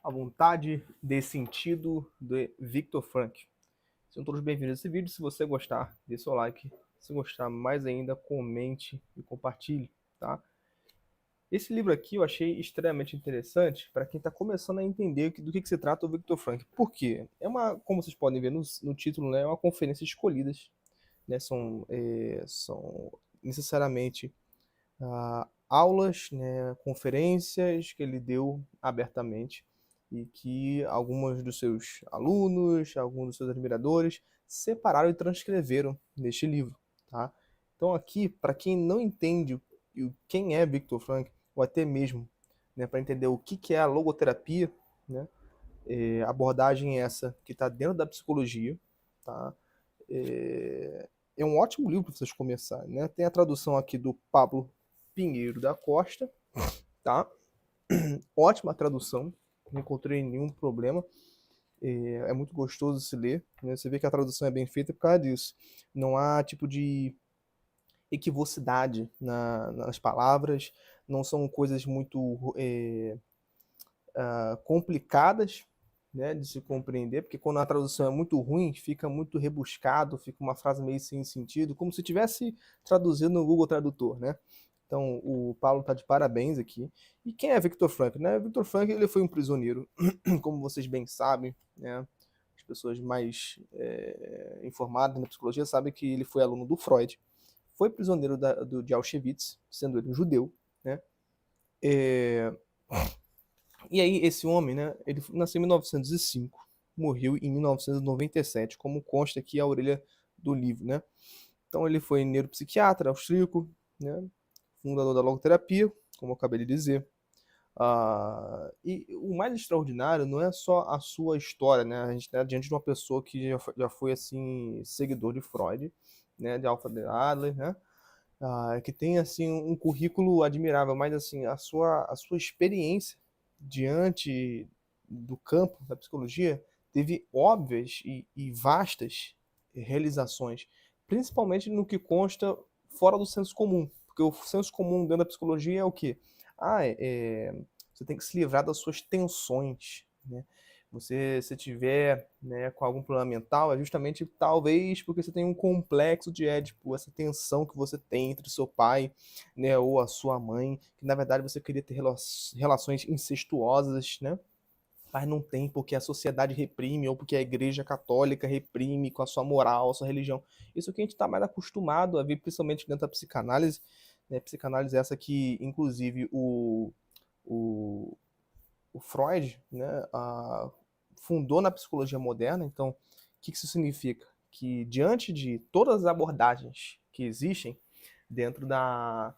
A Vontade de Sentido, de Viktor Frankl. Sejam todos bem-vindos a esse vídeo. Se você gostar, dê seu like. Se gostar mais ainda, comente e compartilhe, tá? Esse livro aqui eu achei extremamente interessante para quem está começando a entender do que se trata o Viktor Frankl. Por quê? Como vocês podem ver no título, né, é uma conferência escolhidas, né, são necessariamente aulas, né, conferências que ele deu abertamente e que alguns dos seus alunos, alguns dos seus admiradores separaram e transcreveram neste livro, tá? Então aqui, para quem não entende quem é Viktor Frankl, ou até mesmo, né, para entender o que é a logoterapia, né, a abordagem é essa que está dentro da psicologia, tá? É um ótimo livro para vocês começarem, né? Tem a tradução aqui do Pablo Pinheiro da Costa, tá? Ótima tradução, não encontrei nenhum problema. É muito gostoso se ler, né? Você vê que a tradução é bem feita por causa disso. Não há tipo de equivocidade nas palavras, não são coisas muito complicadas, né, de se compreender, porque quando a tradução é muito ruim, fica muito rebuscado, fica uma frase meio sem sentido, como se tivesse traduzido no Google Tradutor, né? Então, o Paulo está de parabéns aqui. E quem é Viktor Frankl? Né? Viktor Frankl ele foi um prisioneiro, como vocês bem sabem, né? As pessoas mais informadas na psicologia sabem que ele foi aluno do Freud, foi prisioneiro de Auschwitz, sendo ele um judeu, né? É, e aí, esse homem, né, ele nasceu em 1905, morreu em 1997, como consta aqui a orelha do livro, né? Então, ele foi neuropsiquiatra austríaco, né, fundador da logoterapia, como eu acabei de dizer. E o mais extraordinário não é só a sua história, né? A gente está diante de uma pessoa que já foi assim, seguidor de Freud, né, de Alfred Adler, né? Que tem assim um currículo admirável, mas assim a sua experiência diante do campo da psicologia teve óbvias e vastas realizações, principalmente no que consta fora do senso comum, porque o senso comum dentro da psicologia é o quê? Você tem que se livrar das suas tensões, né? Você, se tiver, né, com algum problema mental, é justamente talvez porque você tem um complexo de Édipo, essa tensão que você tem entre o seu pai, né, ou a sua mãe, que na verdade você queria ter relações incestuosas, né? Mas não tem porque a sociedade reprime ou porque a igreja católica reprime com a sua moral, a sua religião. Isso que a gente está mais acostumado a ver, principalmente dentro da psicanálise, né? Psicanálise essa que, inclusive, o, o Freud, né, fundou na psicologia moderna. Então, o que isso significa? Que diante de todas as abordagens que existem dentro da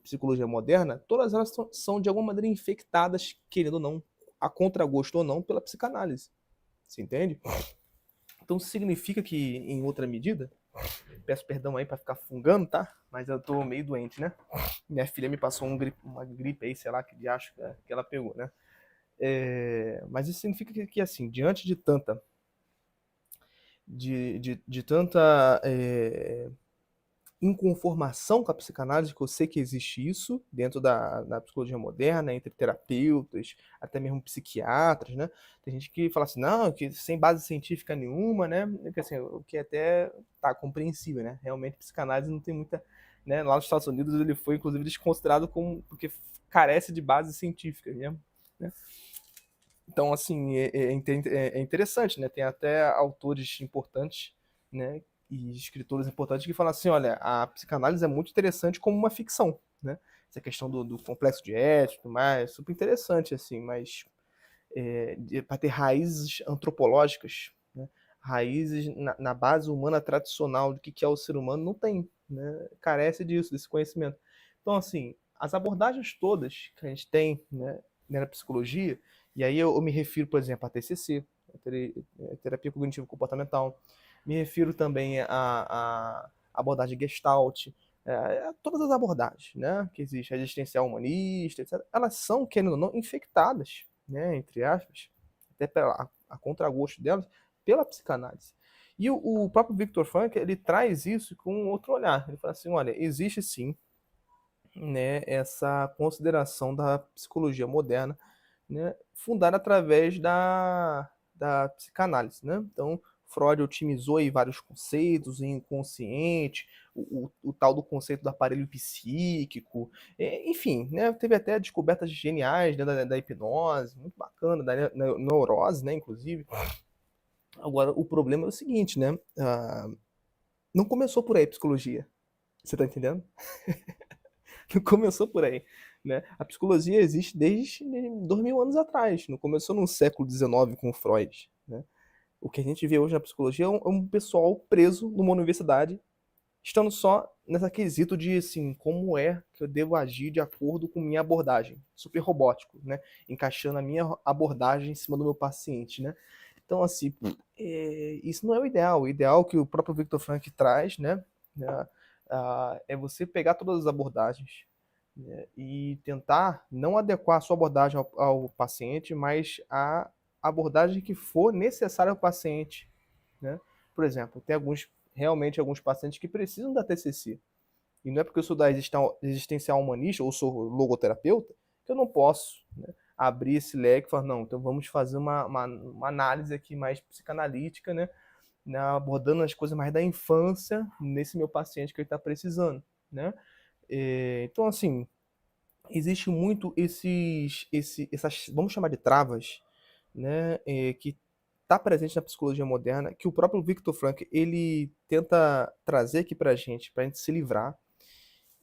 psicologia moderna, todas elas são de alguma maneira infectadas, querendo ou não, a contragosto ou não, pela psicanálise. Você entende? Então, significa que, em outra medida, peço perdão aí para ficar fungando, tá? Mas eu tô meio doente, né? Minha filha me passou uma gripe aí, sei lá, que de acho que ela pegou, né? Mas isso significa que, assim, diante de tanta inconformação com a psicanálise, que eu sei que existe isso dentro da psicologia moderna, entre terapeutas, até mesmo psiquiatras, né? Tem gente que fala assim, não, que sem base científica nenhuma, né? Que, assim, o que até tá compreensível, né? Realmente, psicanálise não tem muita... Né? Lá nos Estados Unidos ele foi, inclusive, desconsiderado como... porque carece de base científica, né? Então, assim, é interessante, né? Tem até autores importantes, né? E escritores importantes que falam assim, olha, a psicanálise é muito interessante como uma ficção, né? Essa questão do complexo de ética e tudo mais, super interessante, assim, mas para ter raízes antropológicas, né? Raízes na base humana tradicional do que é o ser humano, não tem, né? Carece disso, desse conhecimento. Então, assim, as abordagens todas que a gente tem, né, na psicologia, e aí eu me refiro, por exemplo, à TCC, a terapia cognitivo-comportamental, me refiro também à abordagem Gestalt, todas as abordagens, né, que existe, a existencial humanista, etc., elas são, querendo ou não, infectadas, né, entre aspas, até a contragosto delas, pela psicanálise. E o próprio Viktor Frankl, ele traz isso com outro olhar. Ele fala assim, olha, existe sim, né, essa consideração da psicologia moderna né, fundada através da psicanálise, né? Então, Freud otimizou aí vários conceitos, o inconsciente, o tal do conceito do aparelho psíquico, enfim, né, teve até descobertas geniais, né, da hipnose, muito bacana, da neurose, né, inclusive. Agora, o problema é o seguinte, né, não começou por aí a psicologia, você tá entendendo? Não começou por aí, né? A psicologia existe desde 2000 anos atrás, não começou no século XIX com Freud, né? O que a gente vê hoje na psicologia é um pessoal preso numa universidade, estando só nessa quesito de, assim, como é que eu devo agir de acordo com minha abordagem, super robótico, né? Encaixando a minha abordagem em cima do meu paciente, né? Então, assim, isso não é o ideal. O ideal que o próprio Viktor Frankl traz, né, é você pegar todas as abordagens, né, e tentar não adequar a sua abordagem ao paciente, mas a abordagem que for necessária ao paciente, né? Por exemplo, tem realmente alguns pacientes que precisam da TCC. E não é porque eu sou da existencial humanista ou sou logoterapeuta que eu não posso, né, abrir esse leque e falar, não, então vamos fazer uma análise aqui mais psicanalítica, né, abordando as coisas mais da infância nesse meu paciente que ele está precisando, né? Então, assim, existe muito essas, vamos chamar de travas, né, que está presente na psicologia moderna, que o próprio Viktor Frankl ele tenta trazer aqui para a gente se livrar,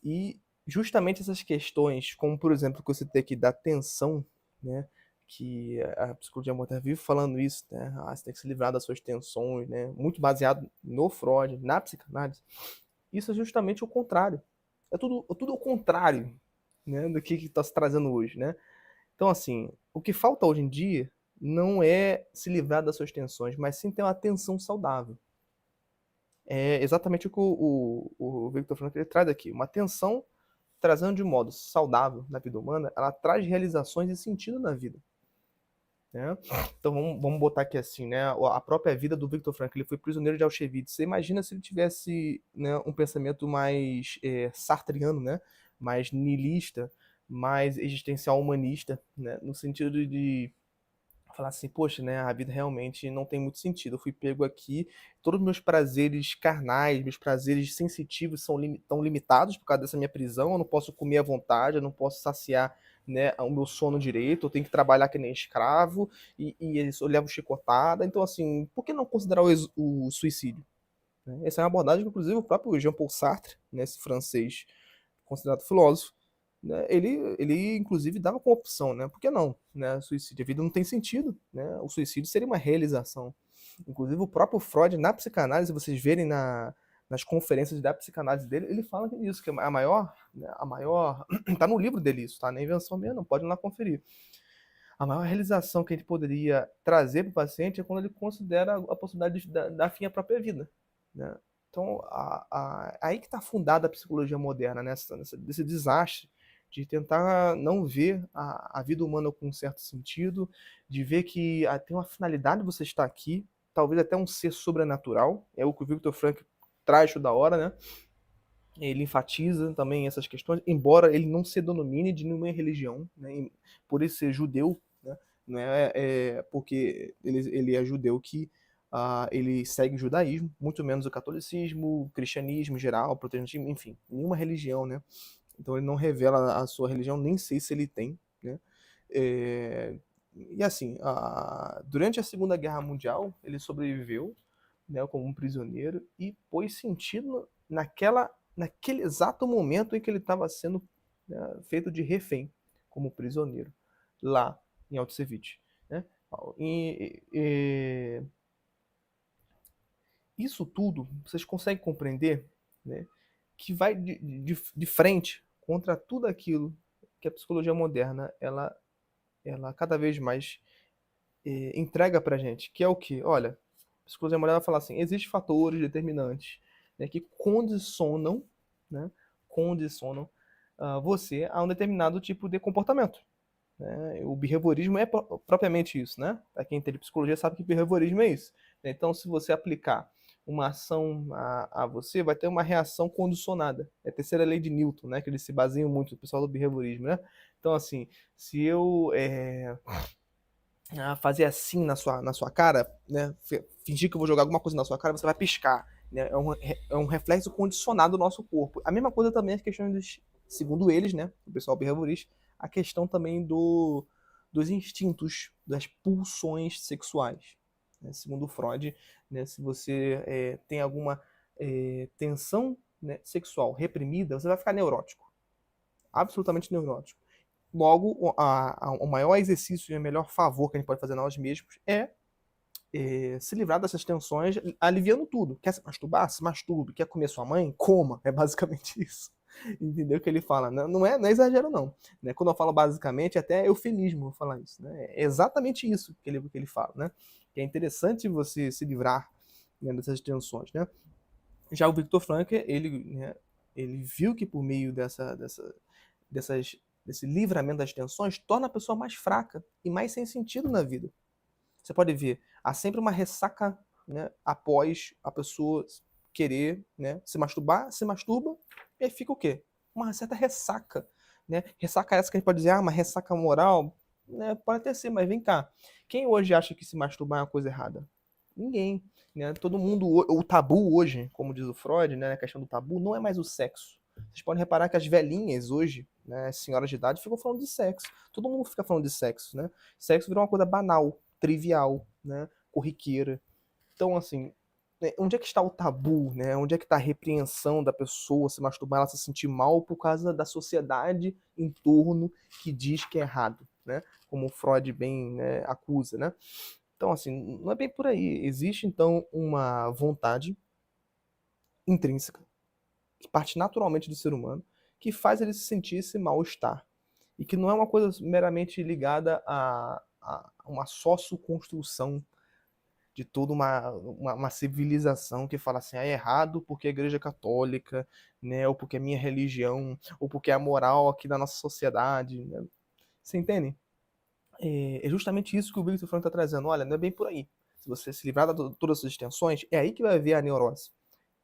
e justamente essas questões, como por exemplo, que você tem aqui da tensão, né, que a psicologia moderna vive falando isso, né, você tem que se livrar das suas tensões, né, muito baseado no Freud, na psicanálise. Isso é justamente o contrário. É tudo o contrário, né, do que está se trazendo hoje, né? Então, assim, o que falta hoje em dia não é se livrar das suas tensões, mas sim ter uma tensão saudável. É exatamente o que o Victor Frankl ele traz aqui. Uma tensão trazendo de um modo saudável na vida humana, ela traz realizações e sentido na vida, né? Então vamos botar aqui assim, né? A própria vida do Viktor Frankl, ele foi prisioneiro de Auschwitz. Você imagina se ele tivesse, né, um pensamento mais sartriano, né? Mais niilista, mais existencial humanista, né? No sentido de falar assim, poxa, né, a vida realmente não tem muito sentido. Eu fui pego aqui, todos os meus prazeres carnais, meus prazeres sensitivos estão limitados por causa dessa minha prisão. Eu não posso comer à vontade, eu não posso saciar, né, o meu sono direito, eu tenho que trabalhar que nem escravo, e eu levo chicotada. Então, assim, por que não considerar o suicídio? Né? Essa é uma abordagem que, inclusive, o próprio Jean-Paul Sartre, né, esse francês considerado filósofo, né, ele inclusive dava como opção, né? Por que não? Né? Suicídio, a vida não tem sentido, né? O suicídio seria uma realização. Inclusive o próprio Freud na psicanálise, vocês verem nas conferências da psicanálise dele, ele fala isso, que a maior, tá no livro dele isso, tá? Na invenção minha, não pode ir lá conferir. A maior realização que a gente poderia trazer para o paciente é quando ele considera a possibilidade de dar fim à própria vida, né? Então, aí que está fundada a psicologia moderna, desse desastre de tentar não ver a vida humana com um certo sentido, de ver que tem uma finalidade você estar aqui, talvez até um ser sobrenatural, é o que o Viktor Frankl traz toda hora, né? Ele enfatiza também essas questões, embora ele não se denomine de nenhuma religião, né? Por ele ser judeu, né? Não porque ele é judeu que ele segue o judaísmo, muito menos o catolicismo, o cristianismo em geral, o protestantismo, enfim, nenhuma religião, né? Então ele não revela a sua religião, nem sei se ele tem, né? É, e assim, durante a Segunda Guerra Mundial, ele sobreviveu, né, como um prisioneiro e pôs sentido naquele exato momento em que ele estava sendo, né, feito de refém, como prisioneiro, lá em Auschwitz, né? E isso tudo, vocês conseguem compreender, né, que vai de frente contra tudo aquilo que a psicologia moderna ela cada vez mais entrega pra gente, que é o que? Olha, a psicologia moderna vai falar assim, existem fatores determinantes, né, que né, condicionam você a um determinado tipo de comportamento. Né? O behaviorismo é propriamente isso, né? Para quem entende psicologia sabe que behaviorismo é isso. Então, se você aplicar uma ação a você, vai ter uma reação condicionada. É a terceira lei de Newton, né? Que eles se baseiam muito, o pessoal do behaviorismo, né? Então, assim, se eu fazer assim na sua cara, né? Fingir que eu vou jogar alguma coisa na sua cara, você vai piscar. Né? É um reflexo condicionado do nosso corpo. A mesma coisa também as questões segundo eles, né? O pessoal behaviorista, a questão também dos instintos, das pulsões sexuais. Né? Segundo Freud, né? Se você tem alguma tensão, né, sexual reprimida, você vai ficar neurótico. Absolutamente neurótico. Logo, o maior exercício e o melhor favor que a gente pode fazer a nós mesmos é se livrar dessas tensões, aliviando tudo. Quer se masturbar? Se masturbe. Quer comer sua mãe? Coma. É basicamente isso. Entendeu o que ele fala? Não é exagero, não. Né? Quando eu falo basicamente, é até eufemismo eu falar isso. Né? É exatamente isso que ele fala. Né? Que é interessante você se livrar, né, dessas tensões. Né? Já o Viktor Frankl, né, ele viu que por meio dessas, desse livramento das tensões, torna a pessoa mais fraca e mais sem sentido na vida. Você pode ver, há sempre uma ressaca, né, após a pessoa querer, né, se masturbar, se masturba, e aí fica o quê? Uma certa ressaca. Né? Ressaca essa que a gente pode dizer, uma ressaca moral, né, pode até ser, mas vem cá. Quem hoje acha que se masturbar é uma coisa errada? Ninguém. Né? Todo mundo, o tabu hoje, como diz o Freud, né, a questão do tabu, não é mais o sexo. Vocês podem reparar que as velhinhas hoje, né, as senhoras de idade, ficam falando de sexo. Todo mundo fica falando de sexo, né? Sexo virou uma coisa banal, trivial, né? Corriqueira. Então, assim, onde é que está o tabu, né? Onde é que está a repreensão da pessoa se masturbar, ela se sentir mal por causa da sociedade em torno que diz que é errado, né? Como o Freud bem, né, acusa, né? Então, assim, não é bem por aí. Existe, então, uma vontade intrínseca, que parte naturalmente do ser humano, que faz ele se sentir esse mal-estar. E que não é uma coisa meramente ligada a uma sócio-construção de toda uma civilização que fala assim, é errado porque a igreja é católica, né, ou porque é minha religião, ou porque é a moral aqui da nossa sociedade. Né? Você entende? É justamente isso que o Victor Frank está trazendo. Olha, não é bem por aí. Se você se livrar de todas essas tensões, é aí que vai haver a neurose.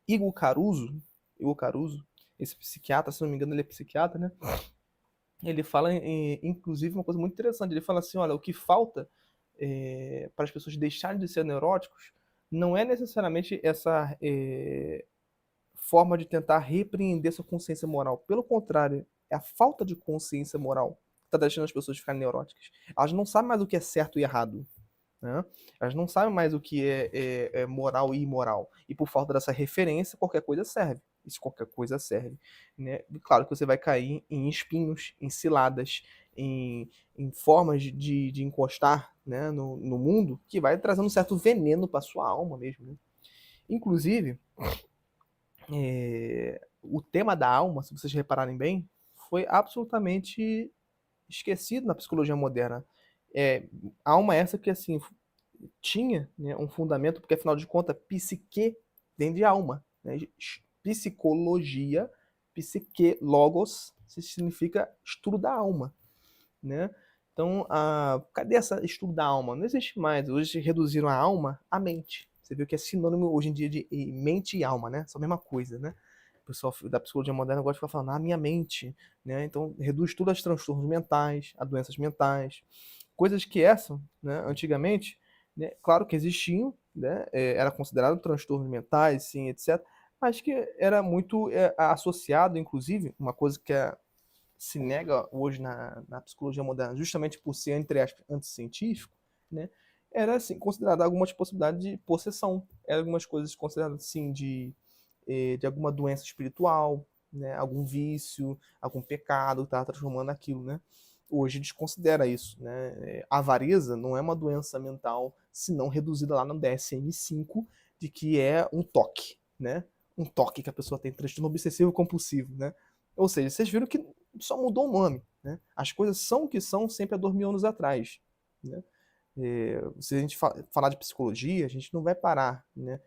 Igor Caruso, esse psiquiatra, se não me engano, ele é psiquiatra, né? Ele fala, inclusive, uma coisa muito interessante. Ele fala assim, olha, o que falta para as pessoas deixarem de ser neuróticos não é necessariamente essa forma de tentar repreender sua consciência moral. Pelo contrário, é a falta de consciência moral que está deixando as pessoas ficarem neuróticas. Elas não sabem mais o que é certo e errado. Né? Elas não sabem mais o que é moral e imoral. E por falta dessa referência, qualquer coisa serve. Isso qualquer coisa serve. Né? E claro que você vai cair em espinhos, em ciladas, em formas de encostar, né, no mundo que vai trazendo um certo veneno para sua alma mesmo. Né? Inclusive, o tema da alma, se vocês repararem bem, foi absolutamente esquecido na psicologia moderna. Alma essa que assim tinha, né, um fundamento, porque afinal de contas, psique vem de alma. Né? Psicologia, psique, logos, significa estudo da alma. Né? Então, cadê esse estudo da alma? Não existe mais. Hoje reduziram a alma à mente. Você viu que é sinônimo hoje em dia de mente e alma, né? São a mesma coisa, né? O pessoal da psicologia moderna gosta de ficar falando, minha mente. Né? Então, reduz tudo a transtornos mentais, a doenças mentais. Coisas que essa, né, antigamente, né, claro que existiam, né, era considerado transtornos mentais, sim, etc., mas que era muito associado, inclusive, uma coisa que se nega hoje na psicologia moderna, justamente por ser, entre aspas, anticientífico, né, era assim, considerado algumas possibilidades de possessão, eram algumas coisas consideradas assim de alguma doença espiritual, né, algum vício, algum pecado que estava transformando aquilo, né? Hoje desconsidera isso, né? A avareza não é uma doença mental, senão reduzida lá no DSM-5, de que é um toque, né? Um toque que a pessoa tem, transtorno obsessivo compulsivo, né? Ou seja, vocês viram que só mudou o nome, né? As coisas são o que são sempre há 2000 anos atrás, né? Se a gente falar de psicologia, a gente não vai parar, né?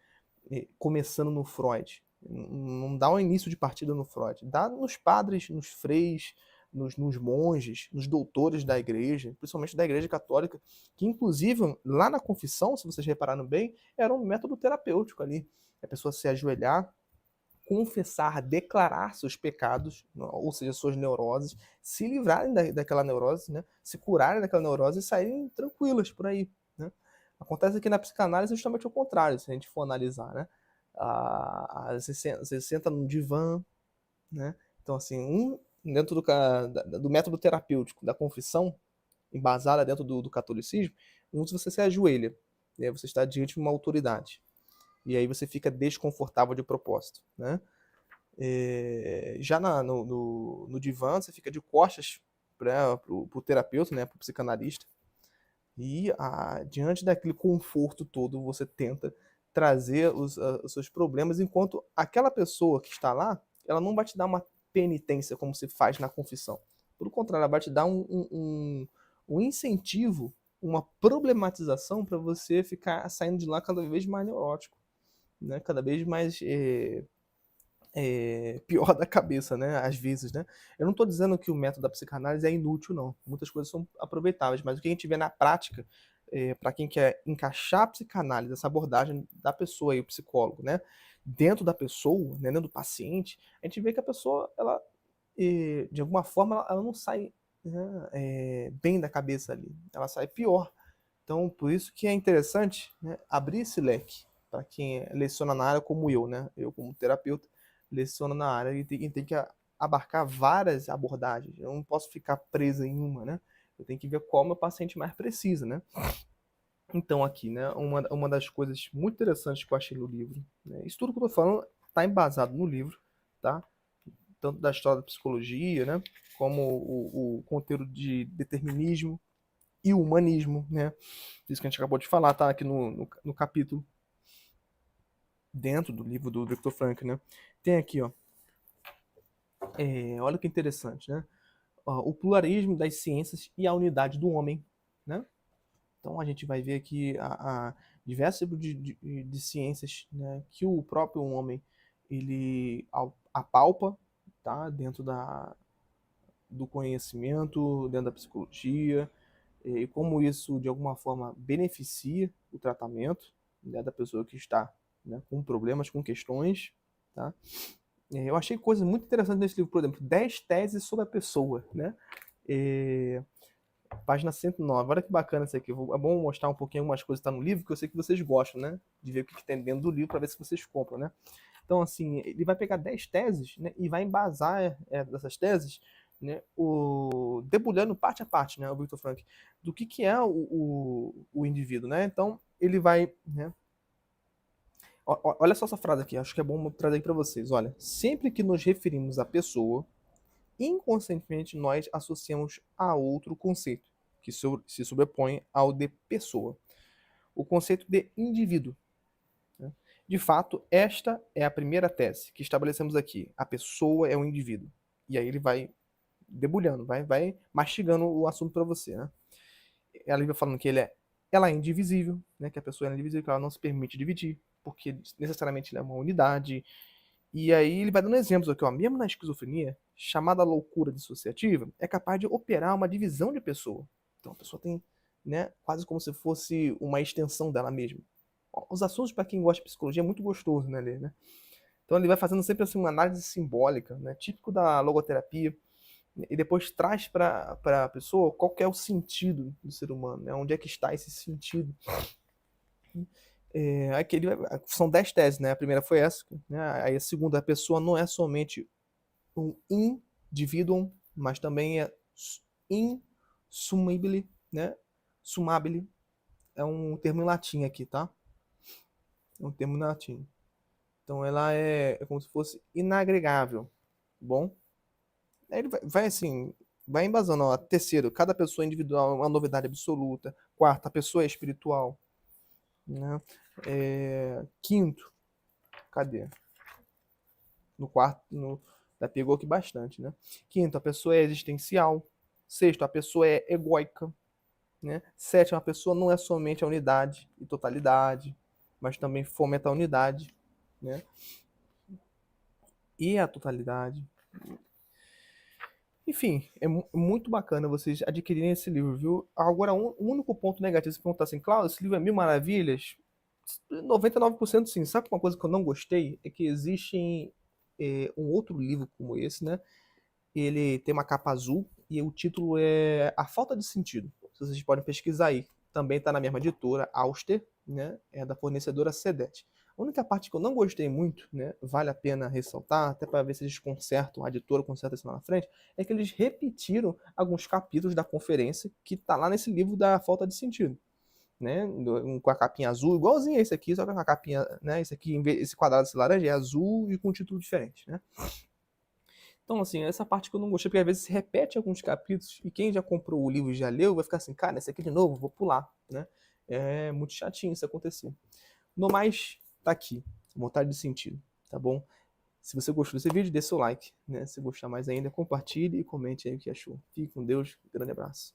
Começando no Freud. Não dá um início de partida no Freud. Dá nos padres, nos freis, nos monges, nos doutores da igreja, principalmente da igreja católica, que inclusive lá na confissão, se vocês repararam bem, era um método terapêutico ali. É a pessoa se ajoelhar, confessar, declarar seus pecados, ou seja, suas neuroses, se livrarem daquela neurose, né? Se curarem daquela neurose e saírem tranquilas por aí, né? Acontece aqui na psicanálise justamente o contrário, se a gente for analisar, né? Você senta num divã, né? Então, assim, dentro do método terapêutico da confissão, embasada dentro do catolicismo, se você se ajoelha, né? Você está diante de uma autoridade. E aí você fica desconfortável de propósito, né? Já no divã, você fica de costas para o terapeuta, né, para o psicanalista, e diante daquele conforto todo, você tenta trazer os seus problemas, enquanto aquela pessoa que está lá, ela não vai te dar uma penitência como se faz na confissão. Pelo contrário, ela vai te dar um incentivo, uma problematização para você ficar saindo de lá cada vez mais neurótico, né? Cada vez mais pior da cabeça, né? Às vezes, né? Eu não estou dizendo que o método da psicanálise é inútil, não. Muitas coisas são aproveitáveis, mas o que a gente vê na prática, para quem quer encaixar a psicanálise, essa abordagem da pessoa e o psicólogo, né? Dentro da pessoa, né? Dentro do paciente, a gente vê que a pessoa, ela, de alguma forma, ela não sai, né, bem da cabeça ali. Ela sai pior. Então, por isso que é interessante, né, abrir esse leque para quem leciona na área como eu, né? Eu, como terapeuta, leciono na área e tem que abarcar várias abordagens. Eu não posso ficar preso em uma, né? Eu tenho que ver qual meu paciente mais precisa, né? Então, aqui, né, uma das coisas muito interessantes que eu achei no livro, né? Isso tudo que eu tô falando está embasado no livro, tá? Tanto da história da psicologia, né? Como o conteúdo de determinismo e o humanismo, né? Isso que a gente acabou de falar, tá aqui no capítulo dentro do livro do Viktor Frankl, né? Tem aqui, ó, olha que interessante, né? O pluralismo das ciências e a unidade do homem, né? Então a gente vai ver aqui a diversos tipos de ciências, né, que o próprio homem ele apalpa, tá? Dentro do conhecimento, dentro da psicologia, e como isso de alguma forma beneficia o tratamento, né, da pessoa que está, né, com problemas, com questões, tá? Eu achei coisas muito interessantes nesse livro, por exemplo, 10 teses sobre a pessoa, né? Página 109. Olha que bacana isso aqui. É bom mostrar um pouquinho algumas coisas que estão no livro, que eu sei que vocês gostam, né? De ver o que tem dentro do livro para ver se vocês compram, né? Então, assim, ele vai pegar 10 teses, né? E vai embasar dessas teses, né? Debulhando parte a parte, né? O Viktor Frankl, do que é o indivíduo, né? Então, ele vai, né? Olha só essa frase aqui, acho que é bom trazer aqui para vocês. Olha, sempre que nos referimos à pessoa, inconscientemente nós associamos a outro conceito, que se sobrepõe ao de pessoa, o conceito de indivíduo, né? De fato, esta é a primeira tese que estabelecemos aqui. A pessoa é o indivíduo. E aí ele vai debulhando, vai mastigando o assunto para você, né? Ela vai falando que ela é indivisível, né? Que a pessoa é indivisível, que ela não se permite dividir, porque necessariamente ela é uma unidade. E aí ele vai dando exemplos aqui, ó. Mesmo na esquizofrenia, chamada loucura dissociativa, é capaz de operar uma divisão de pessoa. Então a pessoa tem, né, quase como se fosse uma extensão dela mesma. Ó, os assuntos, para quem gosta de psicologia, é muito gostoso, né, ler, né? Então ele vai fazendo sempre assim, uma análise simbólica, né, típico da logoterapia, e depois traz para a pessoa qual que é o sentido do ser humano, né? Onde é que está esse sentido. Aqui são 10 teses, né? A primeira foi essa, né? Aí a segunda, a pessoa não é somente um individuum, mas também é insumibile, né? Sumabile é um termo em latim aqui, tá? É um termo em latim. Então ela é como se fosse inagregável, bom? Aí ele vai assim, vai embasando, ó. Terceiro, cada pessoa é individual é uma novidade absoluta. Quarta, a pessoa é espiritual, né? Quinto, cadê? No quarto, pegou aqui bastante, né? Quinto, a pessoa é existencial. Sexto, a pessoa é egóica, né? Sétimo, a pessoa não é somente a unidade e totalidade, mas também fomenta a unidade, né? E a totalidade. Enfim, é muito bacana vocês adquirirem esse livro, viu? Agora, o único ponto negativo, se perguntar assim, Cláudio, esse livro é mil maravilhas? 99% sim. Sabe uma coisa que eu não gostei? É que existe um outro livro como esse, né? Ele tem uma capa azul e o título é A Falta de Sentido. Vocês podem pesquisar aí. Também está na mesma editora, Auster, né? É da fornecedora Sedet. A única parte que eu não gostei muito, né? Vale a pena ressaltar, até para ver se eles consertam, a editora conserta isso lá na frente, é que eles repetiram alguns capítulos da conferência que está lá nesse livro da Falta de Sentido, né? Com a capinha azul, igualzinho a esse aqui, só que com a capinha, né? Esse aqui, esse quadrado desse laranja é azul e com um título diferente, né? Então, assim, essa parte que eu não gostei, porque às vezes se repete alguns capítulos e quem já comprou o livro e já leu vai ficar assim, cara, esse aqui de novo, vou pular, né? É muito chatinho isso acontecer. No mais, tá aqui, vontade de sentido, tá bom? Se você gostou desse vídeo, dê seu like, né? Se gostar mais ainda, compartilhe e comente aí o que achou. Fique com Deus, grande abraço.